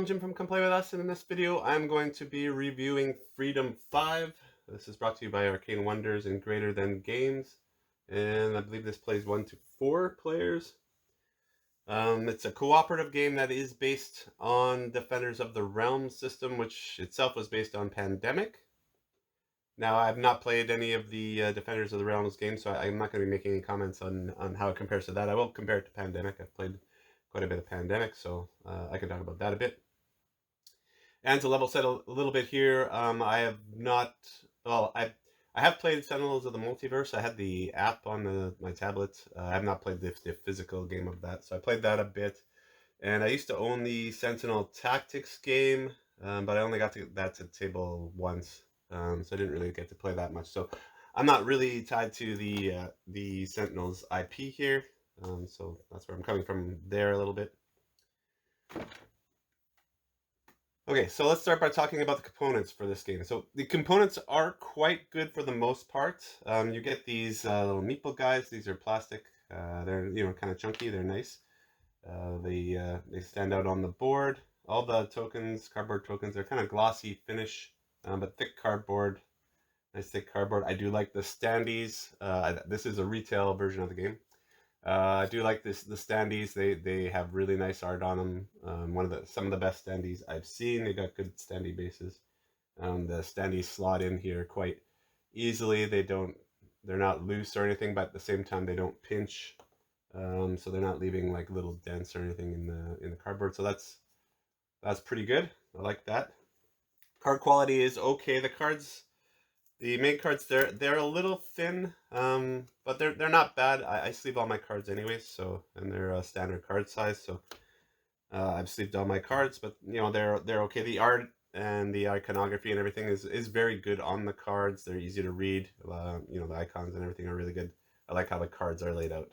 I'm Jim from Come Play With Us, and in this video I'm going to be reviewing Freedom 5. This is brought to you by Arcane Wonders and Greater Than Games, and I believe this plays 1 to 4 players. It's a cooperative game that is based on Defenders of the Realm system, which itself was based on Pandemic. Now, I've not played any of the Defenders of the Realms games, so I'm not going to be making any comments on how it compares to that. I will compare it to Pandemic. I've played quite a bit of Pandemic, so I can talk about that a bit. And to level set a little bit here, I have not, well, I have played Sentinels of the Multiverse. I had the app on my tablet. I have not played the physical game of that, so I played that a bit. And I used to own the Sentinel Tactics game, but I only got that to table once, so I didn't really get to play that much. So I'm not really tied to the Sentinels IP here, so that's where I'm coming from there a little bit. Okay, so let's start by talking about the components for this game. So the components are quite good for the most part. You get these little meeple guys. These are plastic. They're kind of chunky. They're nice. They stand out on the board. All the tokens, cardboard tokens, they're kind of glossy finish, but thick cardboard. Nice thick cardboard. I do like the standees. This is a retail version of the game. I do like the standees. They have really nice art on them. Some of the best standees I've seen. They got good standee bases. The standees slot in here quite easily. They're not loose or anything, but at the same time they don't pinch. So they're not leaving like little dents or anything in the cardboard. So that's pretty good. I like that. Card quality is okay. The main cards, they're a little thin, but they're not bad. I sleeve all my cards anyways, and they're a standard card size, so I've sleeved all my cards, but they're okay. The art and the iconography and everything is very good on the cards. They're easy to read. The icons and everything are really good. I like how the cards are laid out.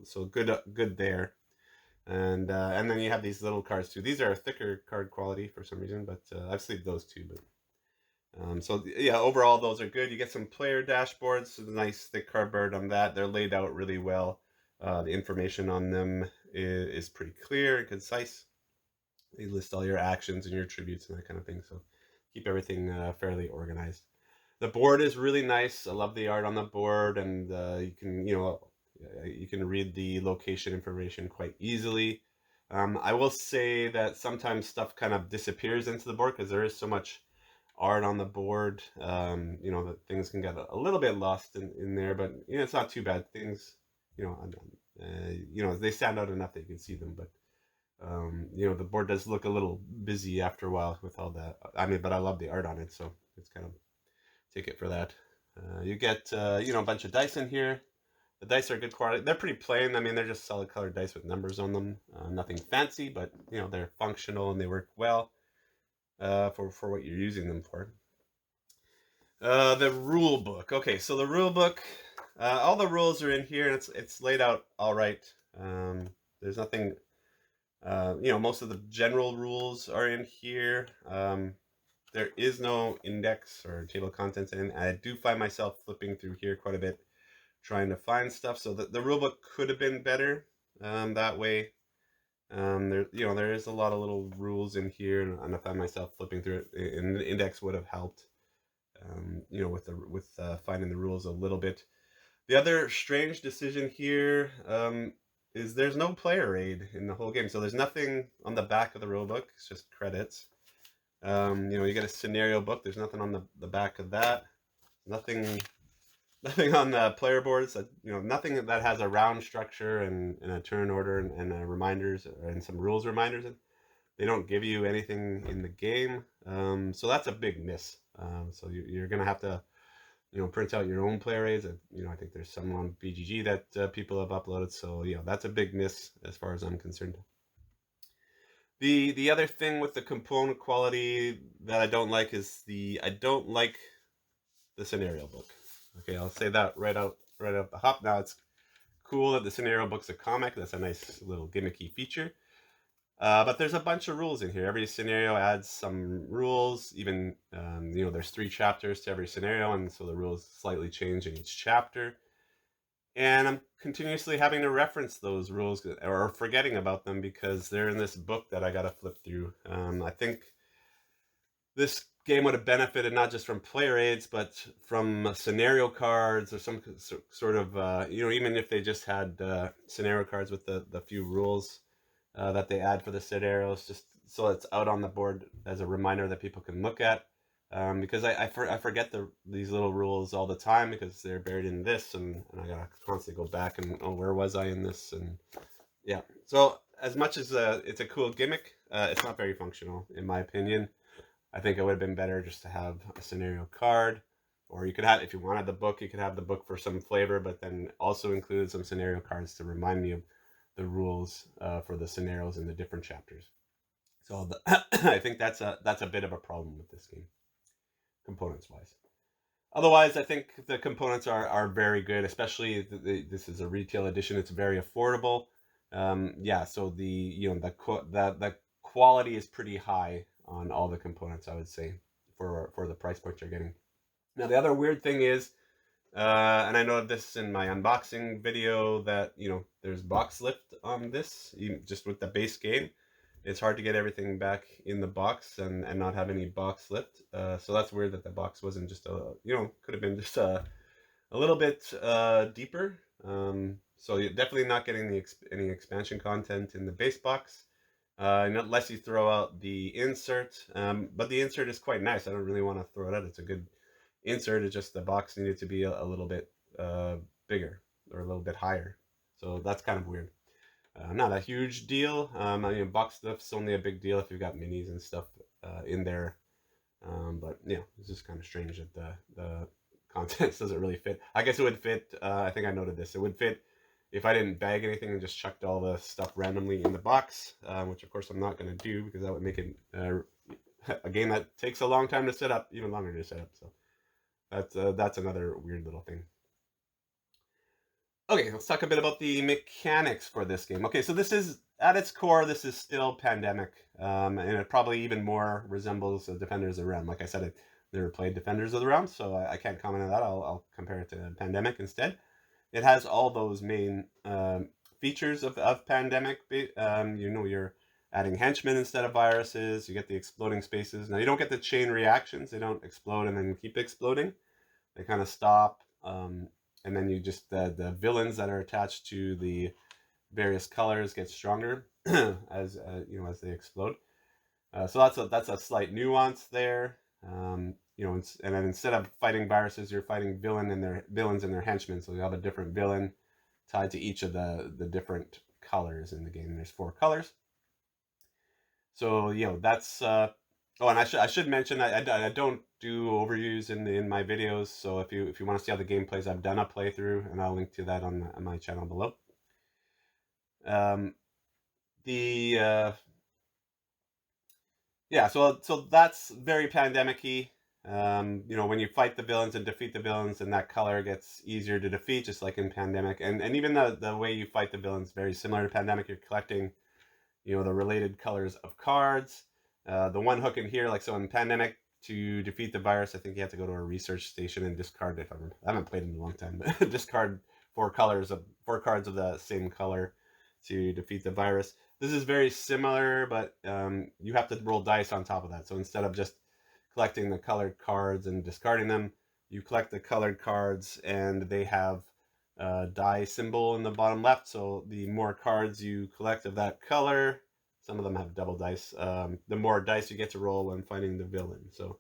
So good there. And then you have these little cards too. These are thicker card quality for some reason, but I've sleeved those too. But so yeah, overall those are good. You get some player dashboards, so nice thick cardboard on that. They're laid out really well. The information on them is pretty clear and concise. They list all your actions and your tributes and that kind of thing, so keep everything fairly organized. The board is really nice. I love the art on the board, and you can read the location information quite easily. I will say that sometimes stuff kind of disappears into the board because there is so much art on the board, that things can get a little bit lost in there, but it's not too bad. Things, they stand out enough that you can see them, but the board does look a little busy after a while with all that. But I love the art on it, so it's kind of take it for that. You get a bunch of dice in here. The dice are good quality. They're pretty plain. They're just solid colored dice with numbers on them. Nothing fancy, but they're functional and they work well. For what you're using them for. The rule book. Okay, so the rule book, all the rules are in here, and it's laid out all right. There's nothing, most of the general rules are in here. There is no index or table of contents in. I do find myself flipping through here quite a bit, trying to find stuff. So the rule book could have been better that way. There is a lot of little rules in here, and I find myself flipping through it. And the index would have helped, with finding the rules a little bit. The other strange decision here is there's no player aid in the whole game, so there's nothing on the back of the rule book. It's just credits. You get a scenario book. There's nothing on the back of that. Nothing on the player boards. Nothing that has a round structure and a turn order and reminders and some rules reminders. They don't give you anything in the game, so that's a big miss. So you're gonna have to, print out your own player aids. I think there's some on BGG that people have uploaded. So that's a big miss as far as I'm concerned. The other thing with the component quality that I don't like is I don't like the scenario book. Okay, I'll say that right out the hop. Now, it's cool that the scenario book's a comic. That's a nice little gimmicky feature. But there's a bunch of rules in here. Every scenario adds some rules. Even, there's 3 chapters to every scenario, and so the rules slightly change in each chapter. and I'm continuously having to reference those rules or forgetting about them because they're in this book that I got to flip through. I think this game would have benefited not just from player aids, but from scenario cards or some sort of, even if they just had scenario cards with the few rules that they add for the scenarios, just so it's out on the board as a reminder that people can look at. Because I forget these little rules all the time because they're buried in this, and I gotta constantly go back and, oh, where was I in this? And yeah, so as much as it's a cool gimmick, it's not very functional in my opinion. I think it would have been better just to have a scenario card, or you could have, if you wanted the book, you could have the book for some flavor, but then also include some scenario cards to remind me of the rules for the scenarios in the different chapters. So I think that's a bit of a problem with this game, components wise. Otherwise, I think the components are very good, especially this is a retail edition. It's very affordable. Yeah, so the quality is pretty high on all the components, I would say, for the price point you're getting. Now, the other weird thing is, and I know this in my unboxing video, that there's box lift on this, even just with the base game. It's hard to get everything back in the box and not have any box lift. So that's weird that the box wasn't just could have been just a little bit deeper. So you're definitely not getting any expansion content in the base box, unless you throw out the insert. But the insert is quite nice. I don't really want to throw it out. It's a good insert. It's just the box needed to be a little bit bigger or a little bit higher. So that's kind of weird. Not a huge deal. I mean, box stuff's only a big deal if you've got minis and stuff in there. But yeah, it's just kind of strange that the contents doesn't really fit. I guess it would fit. I think I noted this. It would fit if I didn't bag anything and just chucked all the stuff randomly in the box, which of course I'm not going to do because that would make it a game that takes a long time to set up, even longer to set up. So that's another weird little thing. Okay, let's talk a bit about the mechanics for this game. Okay, so this is, at its core, this is still Pandemic, and it probably even more resembles Defenders of the Realm. Like I said, I never played Defenders of the Realm, so I can't comment on that. I'll compare it to Pandemic instead. It has all those main features of Pandemic. You're adding henchmen instead of viruses. You get the exploding spaces. Now, you don't get the chain reactions. They don't explode and then keep exploding. They kind of stop. And then you just the villains that are attached to the various colors get stronger as as they explode. So that's a slight nuance there. And then instead of fighting viruses, you're fighting villains and their henchmen. So you have a different villain tied to each of the different colors in the game. There's 4 colors. So that's oh, and I should mention I don't do overviews in my videos. So if you want to see how the game plays, I've done a playthrough, and I'll link to that on my channel below. Yeah, so that's very pandemic-y. When you fight the villains and defeat the villains, and that color gets easier to defeat, just like in Pandemic. And even the way you fight the villains very similar to Pandemic. You're collecting the related colors of cards. The one hook in here, like so in Pandemic, to defeat the virus, I think you have to go to a research station and discard, if I haven't played in a long time, but discard 4 cards of the same color to defeat the virus. This is very similar, but you have to roll dice on top of that. So instead of just collecting the colored cards and discarding them, you collect the colored cards, and they have die symbol in the bottom left. So the more cards you collect of that color, some of them have double dice, the more dice you get to roll when fighting the villain. So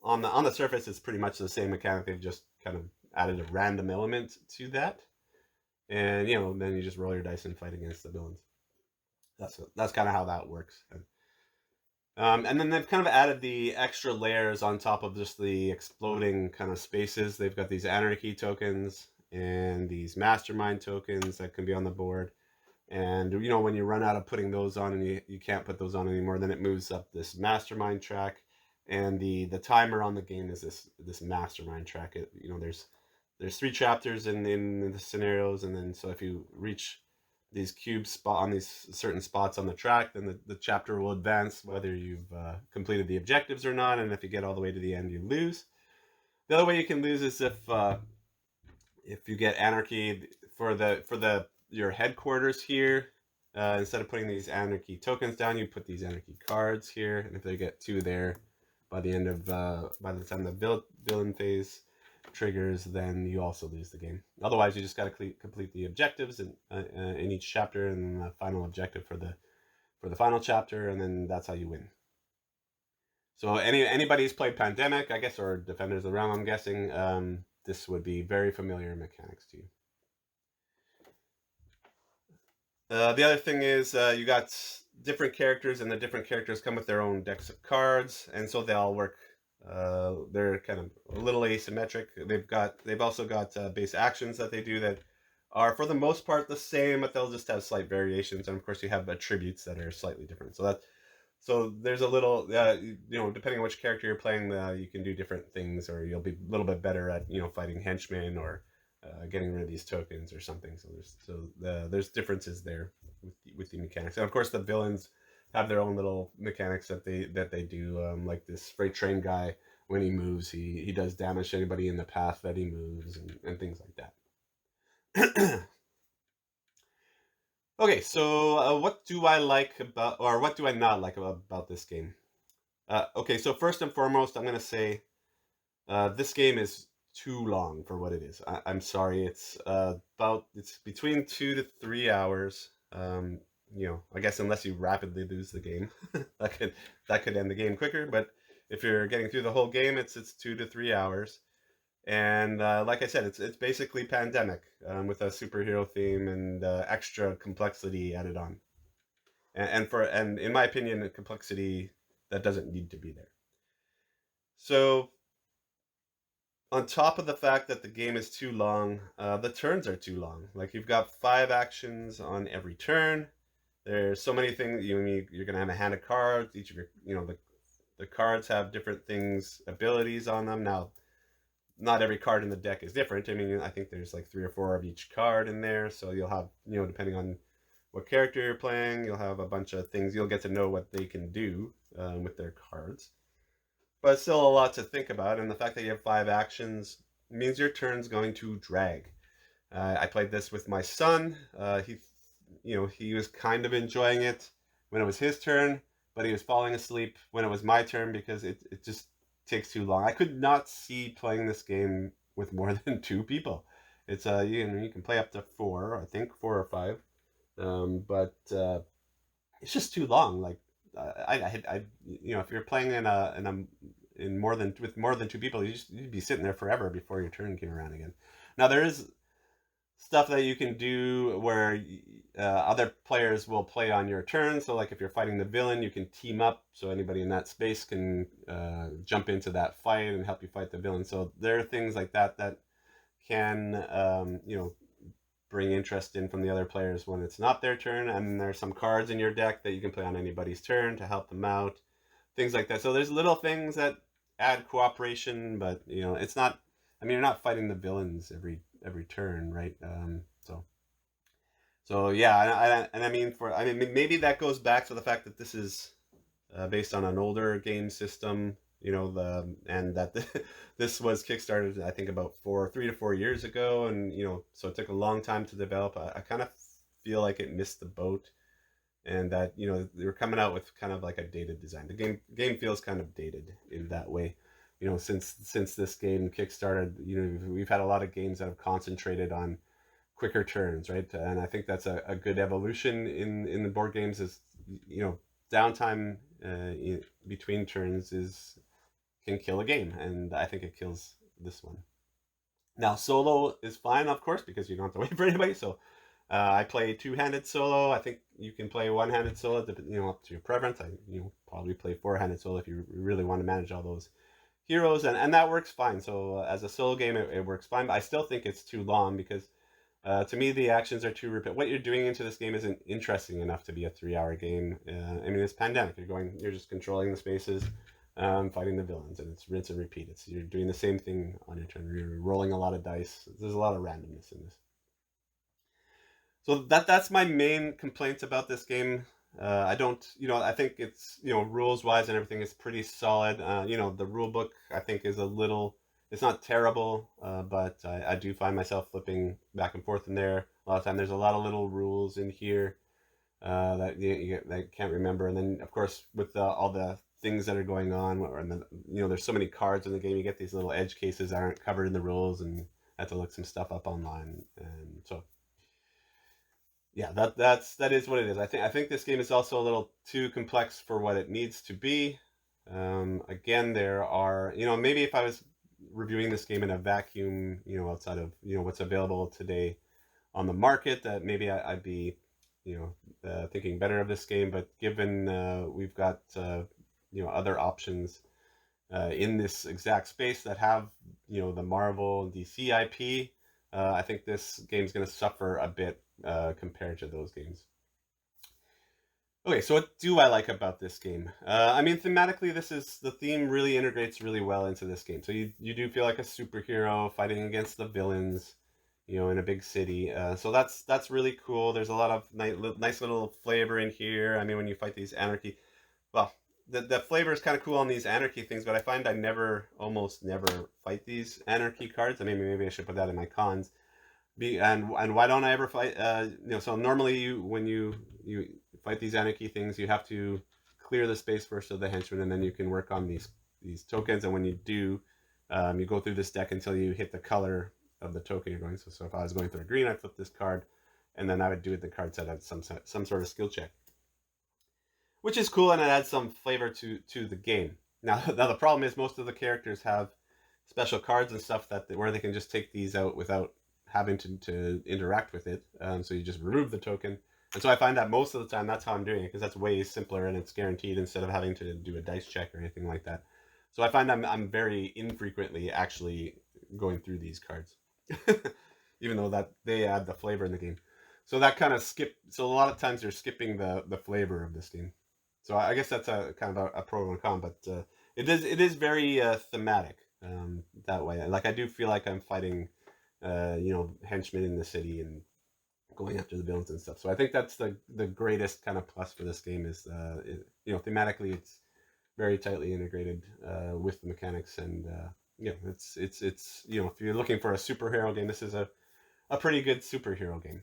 on the surface, it's pretty much the same mechanic. They've just kind of added a random element to that, and then you just roll your dice and fight against the villains. That's kind of how that works. And then they've kind of added the extra layers on top of just the exploding kind of spaces. They've got these anarchy tokens and these mastermind tokens that can be on the board. And when you run out of putting those on and you can't put those on anymore, then it moves up this mastermind track. And the timer on the game is this mastermind track. There's 3 chapters in the scenarios, and then so if you reach these cubes on these certain spots on the track, then the chapter will advance whether you've completed the objectives or not. And if you get all the way to the end, you lose. The other way you can lose is if if you get anarchy for the your headquarters here, instead of putting these anarchy tokens down, you put these anarchy cards here, and if they get 2 there by the end of by the time the villain phase triggers, then you also lose the game. Otherwise, you just got to complete the objectives in each chapter, and the final objective for the final chapter, and then that's how you win. So anybody who's played Pandemic, I guess, or Defenders of the Realm, I'm guessing, this would be very familiar mechanics to you. The other thing is you got different characters, and the different characters come with their own decks of cards, and so they all work. They're kind of a little asymmetric. They've also got base actions that they do that are for the most part the same, but they'll just have slight variations. And of course, you have attributes that are slightly different. So there's a little, depending on which character you're playing, you can do different things, or you'll be a little bit better at, fighting henchmen or getting rid of these tokens or something. So there's differences there with the mechanics, and of course the villains have their own little mechanics that they do. Like this freight train guy, when he moves, he does damage to anybody in the path that he moves, and things like that. Okay, so what do I like about, or what do I not like about this game? Okay, so first and foremost, I'm going to say this game is too long for what it is. I'm sorry, it's between 2 to 3 hours. I guess unless you rapidly lose the game, that could end the game quicker. But if you're getting through the whole game, it's 2 to 3 hours. And like I said, it's basically Pandemic with a superhero theme and extra complexity added on. And in my opinion, a complexity that doesn't need to be there. So on top of the fact that the game is too long, the turns are too long. Like, you've got 5 actions on every turn. There's so many things. You're going to have a hand of cards. Each of your, the cards have different things, abilities on them. Now, not every card in the deck is different. I mean, I think there's like 3 or 4 of each card in there. So you'll have, depending on what character you're playing, you'll have a bunch of things. You'll get to know what they can do with their cards. But it's still a lot to think about. And the fact that you have 5 actions means your turn's going to drag. I played this with my son. He was kind of enjoying it when it was his turn, but he was falling asleep when it was my turn because it just takes too long. I could not see playing this game with more than 2 people. It's you can play up to 4, I think 4 or 5, but it's just too long. Like if you're playing with more than 2 people, you'd be sitting there forever before your turn came around again. Now there is stuff that you can do where other players will play on your turn. So like if you're fighting the villain, you can team up so anybody in that space can jump into that fight and help you fight the villain. So there are things like that can bring interest in from the other players when it's not their turn. And there's some cards in your deck that you can play on anybody's turn to help them out, things like that. So there's little things that add cooperation, but it's not, you're not fighting the villains every turn, right? So yeah, maybe that goes back to the fact that this is based on an older game system, and that this was kickstarted, I think, about 3 to 4 years ago, and so it took a long time to develop. I kind of feel like it missed the boat, and that they were coming out with kind of like a dated design. The game feels kind of dated in that way. Since this game kickstarted, we've had a lot of games that have concentrated on quicker turns, right? And I think that's a good evolution in the board games. Is downtime between turns can kill a game, and I think it kills this one. Now solo is fine, of course, because you don't have to wait for anybody. So I play 2-handed solo. I think you can play 1-handed solo, up to your preference. I probably play 4-handed solo if you really want to manage all those heroes, and that works fine. So as a solo game, it works fine. But I still think it's too long because to me the actions are too repetitive. What you're doing into this game isn't interesting enough to be a 3-hour game. It's Pandemic. You're just controlling the spaces, fighting the villains, and it's rinse and repeat. You're doing the same thing on your turn. You're rolling a lot of dice. There's a lot of randomness in this. So that's my main complaints about this game. I think it's, rules wise and everything is pretty solid. The rule book, I think, is a little It's not terrible, but I do find myself flipping back and forth in there a lot of time. There's a lot of little rules in here that that can't remember, and then of course with all the things that are going on, and then there's so many cards in the game. You get these little edge cases that aren't covered in the rules, and I have to look some stuff up online, and so yeah, that is what it is. I think this game is also a little too complex for what it needs to be. Again, there are maybe if I was reviewing this game in a vacuum, outside of what's available today on the market, that maybe I'd be thinking better of this game. But given we've got other options in this exact space that have the Marvel and DC IP, I think this game's going to suffer a bit compared to those games. Okay, so what do I like about this game? I mean, thematically, the theme really integrates really well into this game. So you do feel like a superhero fighting against the villains, in a big city. So that's really cool. There's a lot of nice little flavor in here. I mean, when you fight these anarchy, well, the flavor is kind of cool on these anarchy things, but I find I almost never fight these anarchy cards. I mean, maybe I should put that in my cons. And why don't I ever fight? So normally when you fight these anarchy things, you have to clear the space first of the henchman, and then you can work on these tokens. And when you do, you go through this deck until you hit the color of the token you're going. So if I was going through a green, I'd flip this card, and then I would do it. The card set at some sort of skill check, which is cool, and it adds some flavor to the game. Now the problem is most of the characters have special cards and stuff where they can just take these out without having to interact with it. So you just remove the token. And so I find that most of the time that's how I'm doing it, because that's way simpler and it's guaranteed instead of having to do a dice check or anything like that. So I find I'm very infrequently actually going through these cards, even though that they add the flavor in the game. So that kind of so a lot of times you're skipping the flavor of this game. So I guess that's a kind of a pro and con, but it is very thematic that way. Like I do feel like I'm fighting henchmen in the city and going after the villains and stuff. So I think that's the greatest kind of plus for this game is thematically it's very tightly integrated with the mechanics, and it's if you're looking for a superhero game, this is a pretty good superhero game.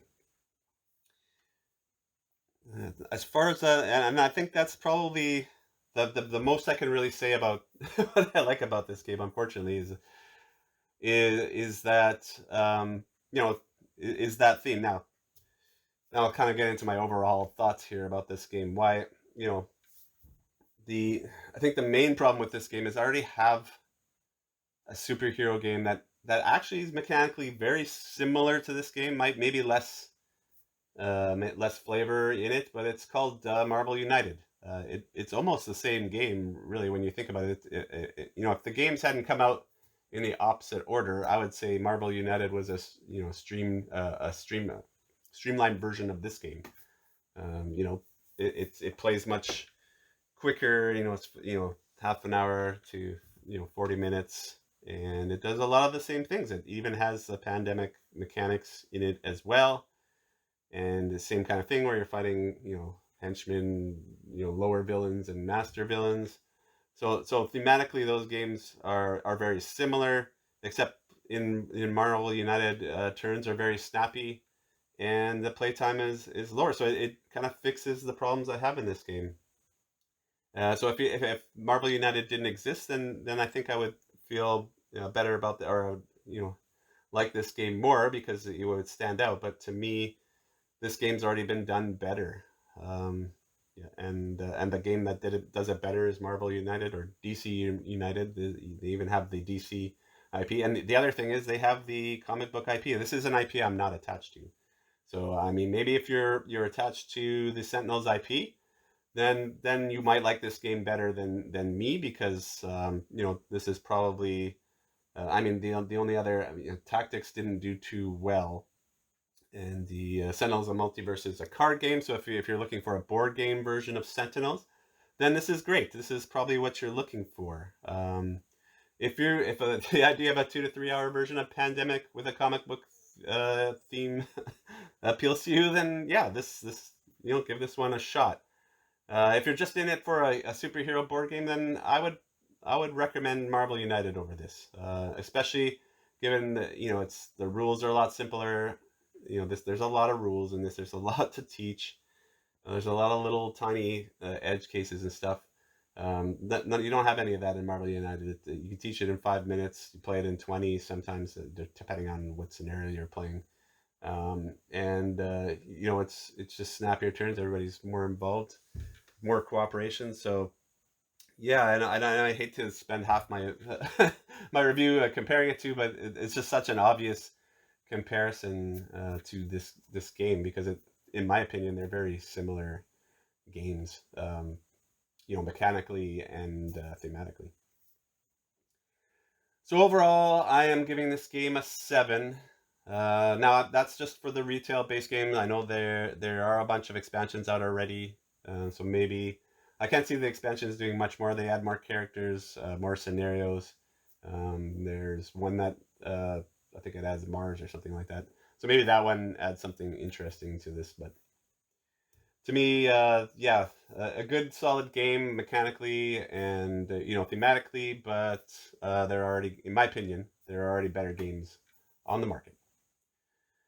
As far as and I think that's probably the most I can really say about what I like about this game. Unfortunately, is that is that theme. Now I'll kind of get into my overall thoughts here about this game. Why I think the main problem with this game is I already have a superhero game that actually is mechanically very similar to this game. Maybe less flavor in it, but it's called Marvel United. It's almost the same game, really, when you think about it. If the games hadn't come out in the opposite order, I would say Marvel United was a streamlined version of this game. It plays much quicker. It's half an hour to 40 minutes, and it does a lot of the same things. It even has the pandemic mechanics in it as well, and the same kind of thing where you're fighting henchmen, lower villains and master villains. So thematically, those games are very similar, except in Marvel United, turns are very snappy, and the playtime is lower. So it kind of fixes the problems I have in this game. So if Marvel United didn't exist, then I think I would feel better about or like this game more because it would stand out. But to me, this game's already been done better. Yeah, and the game that does it better is Marvel United or DC United. They even have the DC IP, and the other thing is they have the comic book IP. This is an IP I'm not attached to. So I mean, maybe if you're attached to the Sentinel's IP, then you might like this game better than me because this is probably I mean the only other Tactics didn't do too well, and the Sentinels of Multiverse is a card game. So if you're looking for a board game version of Sentinels, then this is great. This is probably what you're looking for. If the idea of a 2 to 3 hour version of Pandemic with a comic book theme appeals to you, then yeah, this give this one a shot. If you're just in it for a superhero board game, then I I would recommend Marvel United over this, especially given that, it's the rules are a lot simpler. There's a lot of rules in this. There's a lot to teach. There's a lot of little tiny edge cases and stuff. You don't have any of that in Marvel United. You can teach it in 5 minutes. You play it in 20, sometimes depending on what scenario you're playing. And it's just snap your turns. Everybody's more involved, more cooperation. So yeah, and I hate to spend half my my review comparing it to, but it's just such an obvious comparison to this game because in my opinion, they're very similar games, mechanically and thematically. So overall, I am giving this game a 7. Now that's just for the retail base game. I know there are a bunch of expansions out already, so maybe I can't see the expansions doing much more. They add more characters, more scenarios. There's one that I think it adds Mars or something like that. So maybe that one adds something interesting to this. But to me, yeah, a good solid game mechanically and thematically. But there are already, in my opinion, there are already better games on the market.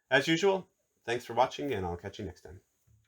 As usual, thanks for watching, and I'll catch you next time.